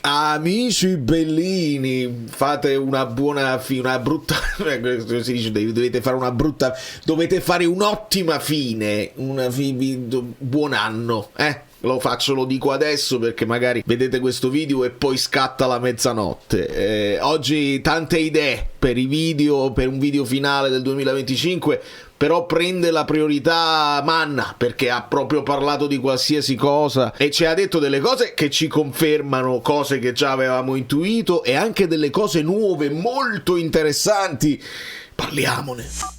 Amici bellini, fate una buona una brutta si dice, dovete fare una brutta, dovete fare un'ottima fine, buon anno, lo dico adesso perché magari vedete questo video e poi scatta la mezzanotte. Oggi tante idee per i video, per un video finale del 2025, però prende la priorità Manna perché ha proprio parlato di qualsiasi cosa e ci ha detto delle cose che ci confermano cose che già avevamo intuito e anche delle cose nuove molto interessanti. Parliamone.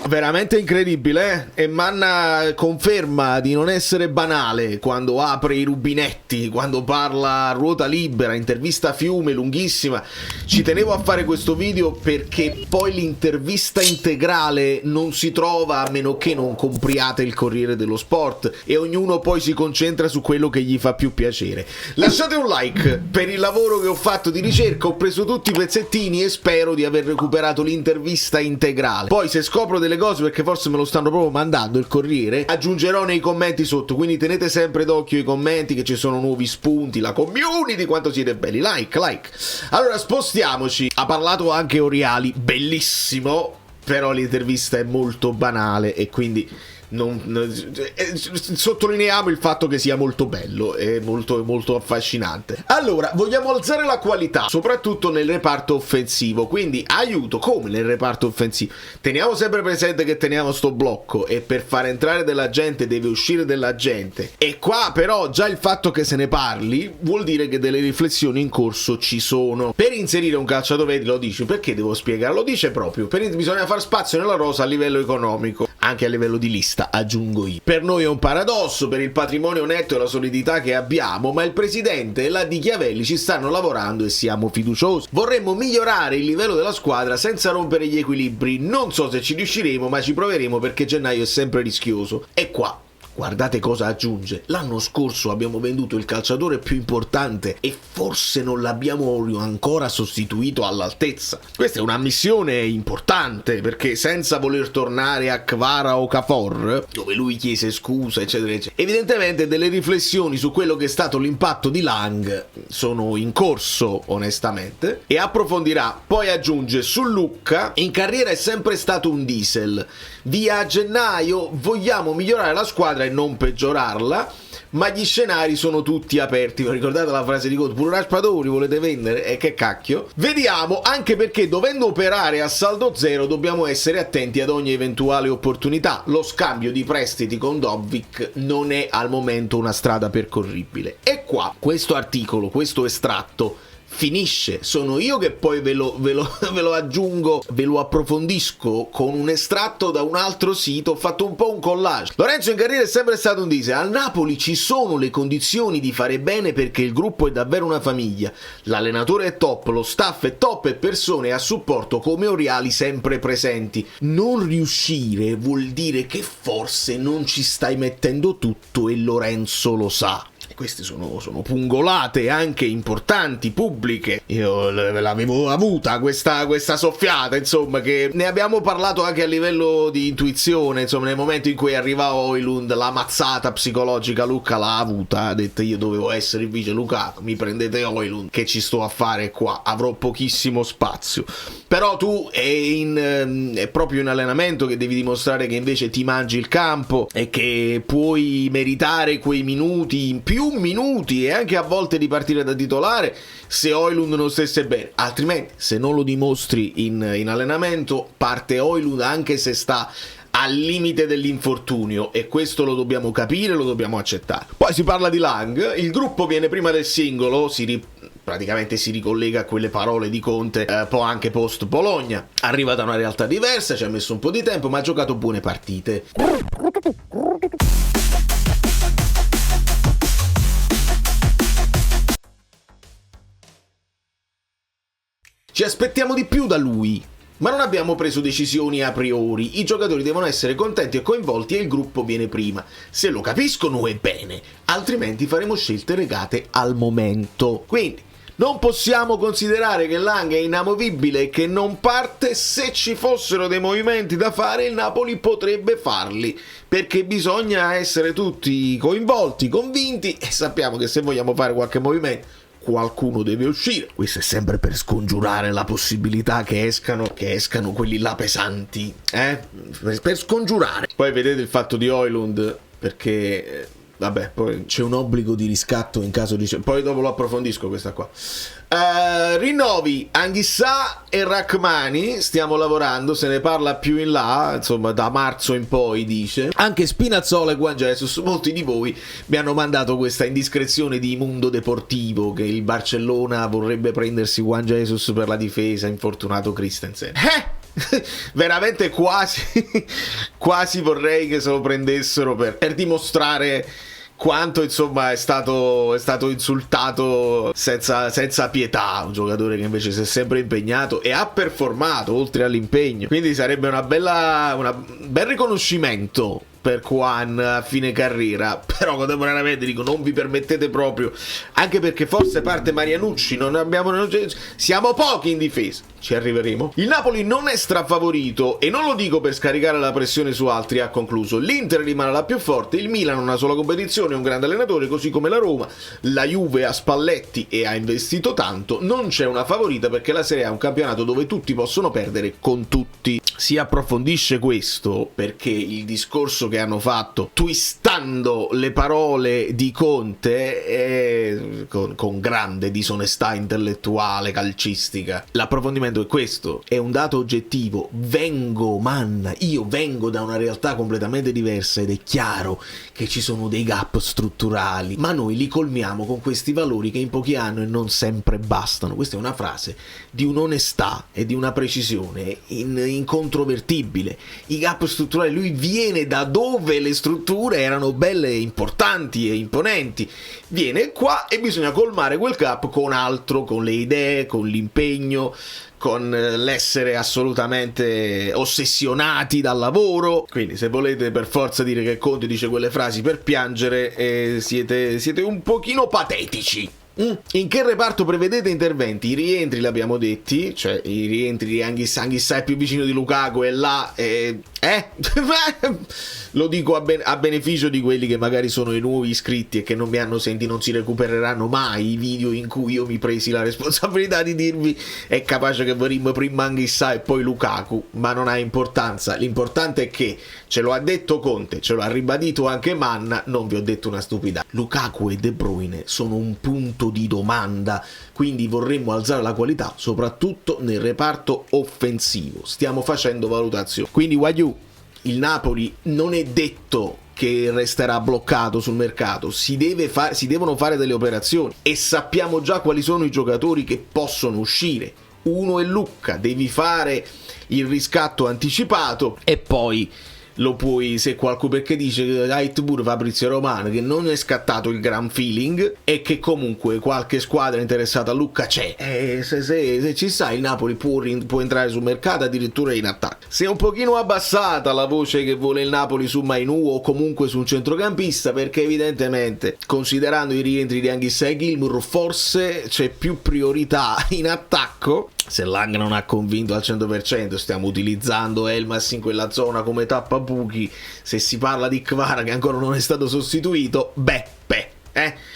Veramente incredibile, E Manna conferma di non essere banale quando apre i rubinetti, quando parla a ruota libera, intervista a fiume, lunghissima. Ci tenevo a fare questo video perché poi l'intervista integrale non si trova a meno che non compriate il Corriere dello Sport e ognuno poi si concentra su quello che gli fa più piacere. Lasciate un like per il lavoro che ho fatto di ricerca, ho preso tutti i pezzettini e spero di aver recuperato l'intervista integrale. Poi se scopro delle cose, perché forse me lo stanno proprio mandando il Corriere, aggiungerò nei commenti sotto, quindi tenete sempre d'occhio i commenti che ci sono nuovi spunti, la community, quanto siete belli, like. Allora spostiamoci, ha parlato anche Oriali, bellissimo, però l'intervista è molto banale e quindi sottolineiamo il fatto che sia molto bello e molto affascinante. Allora, vogliamo alzare la qualità, soprattutto nel reparto offensivo, quindi aiuto come nel reparto offensivo. Teniamo sempre presente che teniamo sto blocco e per far entrare della gente deve uscire della gente, e qua però già il fatto che se ne parli vuol dire che delle riflessioni in corso ci sono. Per inserire un calciatore, lo dice, perché devo spiegare? Lo dice proprio, bisogna far spazio nella rosa a livello economico, anche a livello di lista, aggiungo io. Per noi è un paradosso, per il patrimonio netto e la solidità che abbiamo, ma il presidente e la Di Chiavelli ci stanno lavorando e siamo fiduciosi. Vorremmo migliorare il livello della squadra senza rompere gli equilibri. Non so se ci riusciremo, ma ci proveremo perché gennaio è sempre rischioso. E qua guardate cosa aggiunge. L'anno scorso abbiamo venduto il calciatore più importante e forse non l'abbiamo ancora sostituito all'altezza. Questa è una missione importante perché senza voler tornare a Kvara o Cafor, dove lui chiese scusa eccetera eccetera, evidentemente delle riflessioni su quello che è stato l'impatto di Lang sono in corso onestamente, e approfondirà. Poi aggiunge: su Lucca in carriera è sempre stato un diesel, via a gennaio vogliamo migliorare la squadra e non peggiorarla, ma gli scenari sono tutti aperti. Ricordate la frase di Conte, pure Raspadori volete vendere? E che cacchio? Vediamo, anche perché dovendo operare a saldo zero dobbiamo essere attenti ad ogni eventuale opportunità. Lo scambio di prestiti con Dobbik non è al momento una strada percorribile. E qua questo articolo, questo estratto finisce. Sono io che poi ve lo aggiungo, ve lo approfondisco con un estratto da un altro sito. Ho fatto un po' un collage. Lorenzo in carriera è sempre stato un diesel. Al Napoli ci sono le condizioni di fare bene perché il gruppo è davvero una famiglia. L'allenatore è top, lo staff è top e persone a supporto come Oriali sempre presenti. Non riuscire vuol dire che forse non ci stai mettendo tutto e Lorenzo lo sa. Queste sono pungolate anche importanti, pubbliche. Io l'avevo avuta questa soffiata, insomma, che ne abbiamo parlato anche a livello di intuizione, insomma, nel momento in cui arriva Højlund, la mazzata psicologica Lucca l'ha avuta, ha detto io dovevo essere il vice Lukaku, mi prendete Højlund, che ci sto a fare qua, avrò pochissimo spazio. Però tu è proprio in allenamento che devi dimostrare che invece ti mangi il campo e che puoi meritare quei minuti in più minuti e anche a volte di partire da titolare se Højlund non stesse bene. Altrimenti, se non lo dimostri in allenamento, parte Højlund anche se sta al limite dell'infortunio, e questo lo dobbiamo capire, lo dobbiamo accettare. Poi si parla di Lang, il gruppo viene prima del singolo, praticamente si ricollega a quelle parole di Conte, anche post Bologna. Arriva da una realtà diversa, ci ha messo un po' di tempo, ma ha giocato buone partite. Ci aspettiamo di più da lui, ma non abbiamo preso decisioni a priori. I giocatori devono essere contenti e coinvolti e il gruppo viene prima. Se lo capiscono è bene, altrimenti faremo scelte legate al momento. Quindi Non possiamo considerare che Lang è inamovibile e che non parte. Se ci fossero dei movimenti da fare, il Napoli potrebbe farli, perché bisogna essere tutti coinvolti, convinti, e sappiamo che se vogliamo fare qualche movimento qualcuno deve uscire. Questo è sempre per scongiurare la possibilità che escano quelli là pesanti, per scongiurare. Poi vedete il fatto di Højlund, perché vabbè, poi c'è un obbligo di riscatto in caso di... Poi dopo lo approfondisco questa qua. Rinnovi Anghissà e Rrahmani, stiamo lavorando, se ne parla più in là, insomma da marzo in poi, dice. Anche Spinazzola e Juan Jesus. Molti di voi mi hanno mandato questa indiscrezione di Mundo Deportivo, che il Barcellona vorrebbe prendersi Juan Jesus per la difesa, infortunato Christensen. Veramente quasi vorrei che se lo prendessero per dimostrare quanto insomma è stato insultato senza pietà, un giocatore che invece si è sempre impegnato e ha performato oltre all'impegno, quindi sarebbe un bel riconoscimento per Juan a fine carriera. Però contemporaneamente dico, non vi permettete proprio, anche perché forse parte Marianucci, siamo pochi in difesa, ci arriveremo. Il Napoli non è strafavorito, e non lo dico per scaricare la pressione su altri, ha concluso. L'Inter rimane la più forte, il Milan ha una sola competizione, un grande allenatore, così come la Roma. La Juve ha Spalletti e ha investito tanto. Non c'è una favorita, perché la Serie A è un campionato dove tutti possono perdere con tutti. Si approfondisce questo perché il discorso che hanno fatto twistando le parole di Conte con grande disonestà intellettuale calcistica. L'approfondimento è questo, è un dato oggettivo. Io vengo da una realtà completamente diversa ed è chiaro che ci sono dei gap strutturali, ma noi li colmiamo con questi valori che in pochi anni non sempre bastano. Questa è una frase di un'onestà e di una precisione incontrovertibile. I gap strutturali, lui viene da dove le strutture erano belle, importanti e imponenti, viene qua e bisogna colmare quel gap con altro, con le idee, con l'impegno, con l'essere assolutamente ossessionati dal lavoro. Quindi se volete per forza dire che Conte dice quelle frasi per piangere, siete un pochino patetici. In che reparto prevedete interventi? I rientri li abbiamo detti, cioè i rientri di Anghissà è più vicino di Lukaku e là lo dico a beneficio di quelli che magari sono i nuovi iscritti e che non mi hanno sentito, non si recupereranno mai i video in cui io mi presi la responsabilità di dirvi è capace che vorremmo prima Anghissà e poi Lukaku, ma non ha importanza. L'importante è che ce lo ha detto Conte, ce lo ha ribadito anche Manna, non vi ho detto una stupidità. Lukaku e De Bruyne sono un punto di domanda, quindi vorremmo alzare la qualità soprattutto nel reparto offensivo. Stiamo facendo valutazioni, quindi Wagyu, il Napoli non è detto che resterà bloccato sul mercato, si devono fare delle operazioni e sappiamo già quali sono i giocatori che possono uscire. Uno è Lucca, devi fare il riscatto anticipato e poi lo puoi, se qualcuno, perché dice che pure Fabrizio Romano che non è scattato il gran feeling e che comunque qualche squadra interessata a Lucca c'è, se ci sta il Napoli può entrare sul mercato addirittura in attacco. Si è un pochino abbassata la voce che vuole il Napoli su Mainu o comunque su un centrocampista, perché evidentemente considerando i rientri di Anghissà e Gilmour forse c'è più priorità in attacco. Se Lang non ha convinto al 100%, stiamo utilizzando Elmas in quella zona come tappabuchi. Se si parla di Kvara che ancora non è stato sostituito,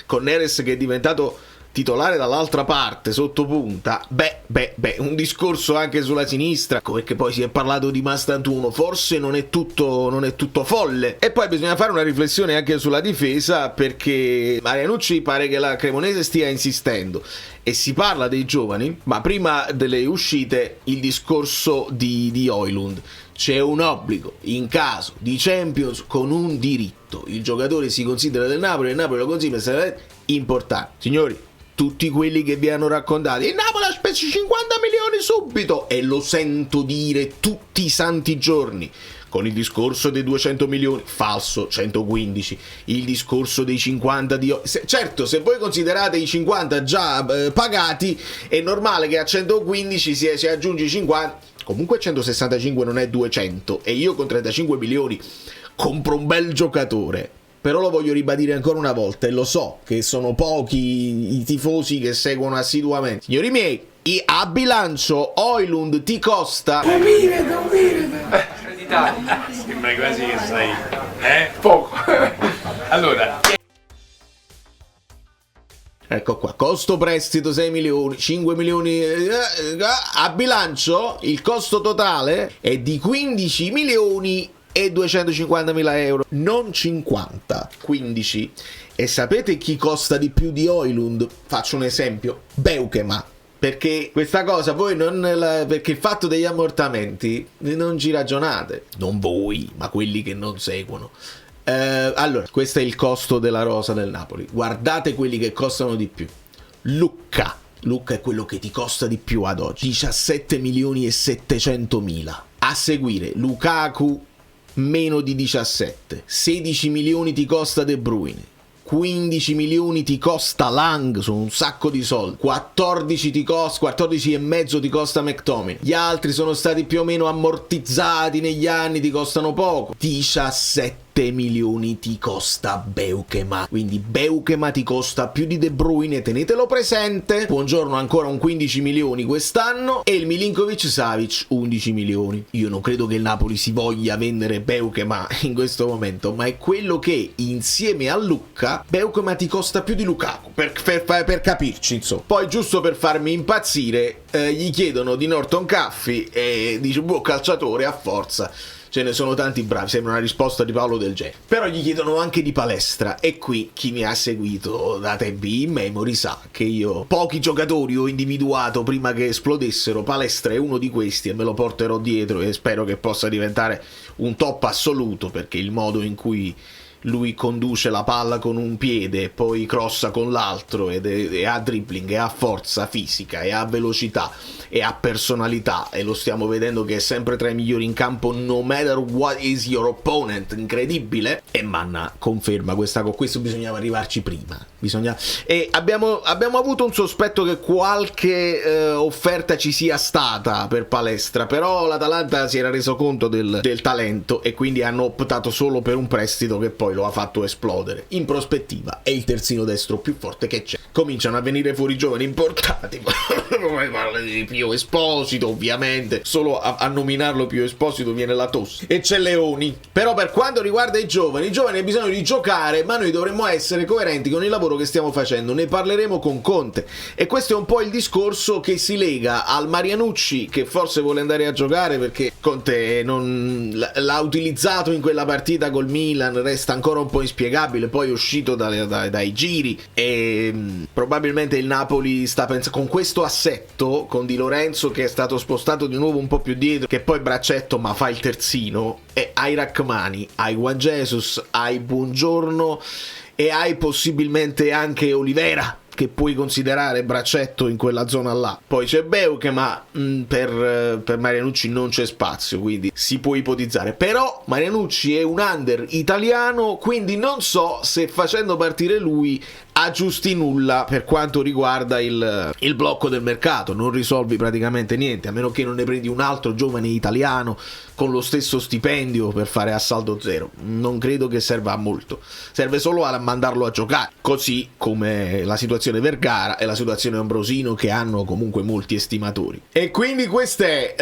con Neres che è diventato titolare dall'altra parte sotto punta, un discorso anche sulla sinistra, perché poi si è parlato di Mastantuono, forse non è tutto folle. E poi bisogna fare una riflessione anche sulla difesa, perché Marianucci pare che la Cremonese stia insistendo e si parla dei giovani, ma prima delle uscite il discorso di Højlund. C'è un obbligo in caso di Champions con un diritto. Il giocatore si considera del Napoli, il Napoli lo considera, sarà importante. Signori, tutti quelli che vi hanno raccontato il Napoli ha speso 50 milioni subito, e lo sento dire tutti i santi giorni, con il discorso dei 200 milioni, falso, 115, il discorso dei 50 certo, se voi considerate i 50 già pagati, è normale che a 115 si aggiungi 50, comunque 165 non è 200, e io con 35 milioni compro un bel giocatore. però lo voglio ribadire ancora una volta, e lo so che sono pochi i tifosi che seguono assiduamente. Signori miei, a bilancio Højlund ti costa... Sembra quasi che sai, poco. Allora, ecco qua, costo prestito 6 milioni, 5 milioni, a bilancio il costo totale è di 15 milioni e 250 mila euro, non 50, 15. E sapete chi costa di più di Højlund? Faccio un esempio, Beukema. Perché questa cosa voi perché il fatto degli ammortamenti non ci ragionate, non voi, ma quelli che non seguono. Allora, questo è il costo della rosa del Napoli. Guardate quelli che costano di più. Lucca è quello che ti costa di più ad oggi, 17 milioni e 700 mila. A seguire Lukaku, meno di 17. 16 milioni ti costa De Bruyne. 15 milioni ti costa Lang, sono un sacco di soldi. 14 e mezzo ti costa McTominay. Gli altri sono stati più o meno ammortizzati negli anni, ti costano poco. 17 milioni ti costa Beukema, quindi Beukema ti costa più di De Bruyne, tenetelo presente. Buongiorno, ancora un 15 milioni quest'anno, e il Milinkovic-Savic 11 milioni. Io non credo che il Napoli si voglia vendere Beukema in questo momento, ma è quello che insieme a Lucca, Beukema ti costa più di Lukaku, per capirci, insomma. Poi, giusto per farmi impazzire, gli chiedono di Norton Caffey e dice calciatore a forza. Ce ne sono tanti bravi, sembra una risposta di Paolo del genere. Però gli chiedono anche di palestra, e qui chi mi ha seguito da tempi in memory sa che io pochi giocatori ho individuato prima che esplodessero. Palestra è uno di questi e me lo porterò dietro, e spero che possa diventare un top assoluto, perché il modo in cui lui conduce la palla con un piede e poi crossa con l'altro, e ha dribbling, e ha forza fisica, e ha velocità, e ha personalità, e lo stiamo vedendo che è sempre tra i migliori in campo, no matter what is your opponent. Incredibile. E Manna conferma questa cosa. Questo bisognava arrivarci prima, e abbiamo avuto un sospetto che qualche offerta ci sia stata per Palestra, però l'Atalanta si era reso conto del talento, e quindi hanno optato solo per un prestito che poi lo ha fatto esplodere. In prospettiva è il terzino destro più forte che c'è. Cominciano a venire fuori giovani importati. Parla di Pio Esposito, ovviamente. Solo a nominarlo Pio Esposito viene la tosse. E c'è Leoni. Però per quanto riguarda i giovani hanno bisogno di giocare, ma noi dovremmo essere coerenti con il lavoro che stiamo facendo. Ne parleremo con Conte, e questo è un po' il discorso che si lega al Marianucci, che forse vuole andare a giocare perché Conte non l'ha utilizzato in quella partita col Milan. Resta ancora un po' inspiegabile, poi è uscito dai giri, e probabilmente il Napoli sta pensando, con questo assetto, con Di Lorenzo che è stato spostato di nuovo un po' più dietro, che poi braccetto ma fa il terzino, e hai Rachmani, hai Juan Jesus, hai Buongiorno, e hai possibilmente anche Olivera, che puoi considerare braccetto in quella zona là. Poi c'è Beuke, ma per Marianucci non c'è spazio, quindi si può ipotizzare. Però Marianucci è un under italiano, quindi non so se facendo partire lui aggiusti nulla per quanto riguarda il blocco del mercato. Non risolvi praticamente niente, a meno che non ne prendi un altro giovane italiano con lo stesso stipendio per fare a saldo zero. Non credo che serva a molto, serve solo a mandarlo a giocare, così come la situazione Vergara e la situazione Ambrosino, che hanno comunque molti estimatori. E quindi questo è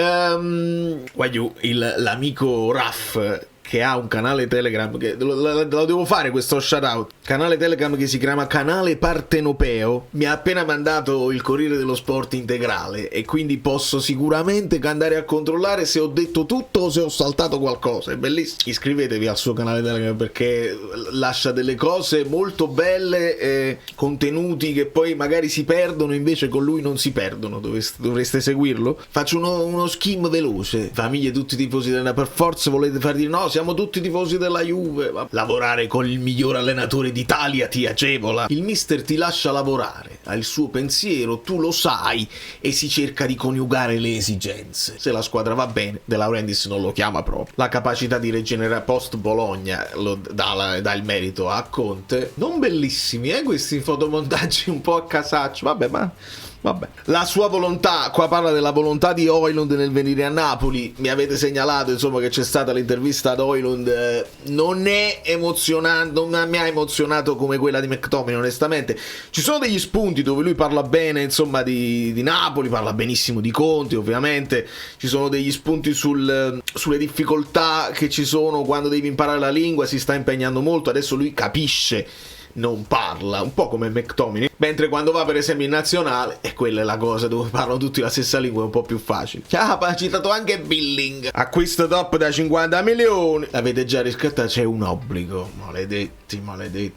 l'amico Raff, che ha un canale Telegram, che lo devo fare questo shout out, canale Telegram che si chiama Canale Partenopeo. Mi ha appena mandato il Corriere dello Sport integrale, e quindi posso sicuramente andare a controllare se ho detto tutto o se ho saltato qualcosa. È bellissimo. Iscrivetevi al suo canale Telegram, perché lascia delle cose molto belle, contenuti che poi magari si perdono, invece con lui non si perdono. Dovreste seguirlo. Faccio uno skim veloce. Famiglie, tutti i tifosi della, per forza volete far dire no, siamo tutti tifosi della Juve. Lavorare con il miglior allenatore d'Italia ti agevola. Il mister ti lascia lavorare, ha il suo pensiero, tu lo sai, e si cerca di coniugare le esigenze. Se la squadra va bene, De Laurentiis non lo chiama proprio. La capacità di regenerare post Bologna dà il merito a Conte. Non bellissimi, questi fotomontaggi un po' a casaccio. Vabbè, ma Vabbè. La sua volontà, qua parla della volontà di Højlund nel venire a Napoli. Mi avete segnalato insomma che c'è stata l'intervista ad Højlund, non è emozionante, non mi ha emozionato come quella di McTominay onestamente. Ci sono degli spunti dove lui parla bene insomma di Napoli, parla benissimo di Conte ovviamente, ci sono degli spunti sulle difficoltà che ci sono quando devi imparare la lingua, si sta impegnando molto, adesso lui capisce, non parla, un po' come McTominay, mentre quando va per esempio in nazionale, e quella è la cosa dove parlano tutti la stessa lingua, è un po' più facile. Ha citato anche Billing, acquisto top da 50 milioni, l'avete già riscattato, c'è un obbligo, maledetti,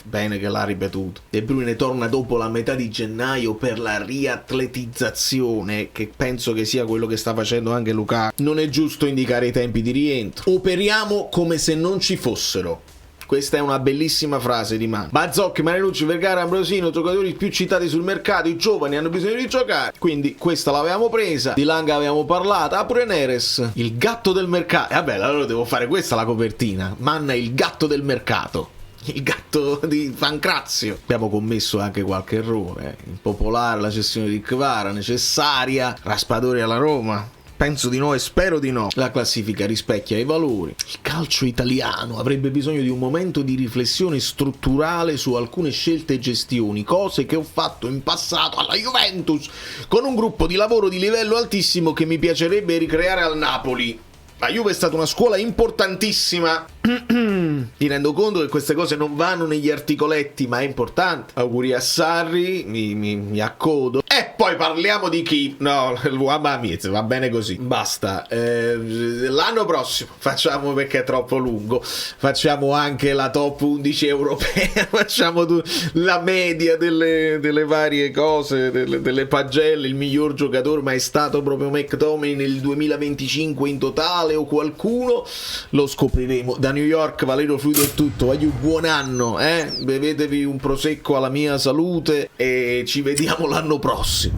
bene che l'ha ripetuto. De Bruyne torna dopo la metà di gennaio per la riatletizzazione, che penso che sia quello che sta facendo anche Lukaku. Non è giusto indicare i tempi di rientro, operiamo come se non ci fossero. Questa è una bellissima frase di Manu. Mazzocchi, Marinucci, Vergara, Ambrosino, giocatori più citati sul mercato, i giovani hanno bisogno di giocare, quindi questa l'avevamo presa, di Langa avevamo parlato, pure Neres, il gatto del mercato, vabbè allora devo fare questa la copertina, Manna il gatto del mercato. Il gatto di Pancrazio. Abbiamo commesso anche qualche errore, impopolare la cessione di Kvara, necessaria, Raspadori alla Roma. Penso di no e spero di no. La classifica rispecchia i valori. Il calcio italiano avrebbe bisogno di un momento di riflessione strutturale su alcune scelte e gestioni, cose che ho fatto in passato alla Juventus, con un gruppo di lavoro di livello altissimo che mi piacerebbe ricreare al Napoli. La Juve è stata una scuola importantissima. Mi rendo conto che queste cose non vanno negli articoletti, ma è importante. Auguri a Sarri, mi accodo. E poi parliamo di chi? No, va bene così. Basta. L'anno prossimo facciamo, perché è troppo lungo, facciamo anche la top 11 europea. Facciamo la media delle varie cose, delle pagelle. Il miglior giocatore, ma è stato proprio McTominay nel 2025 in totale o qualcuno? Lo scopriremo. Da New York, Valerio Fluido è tutto. Voglio un buon anno, bevetevi un prosecco alla mia salute e ci vediamo l'anno prossimo.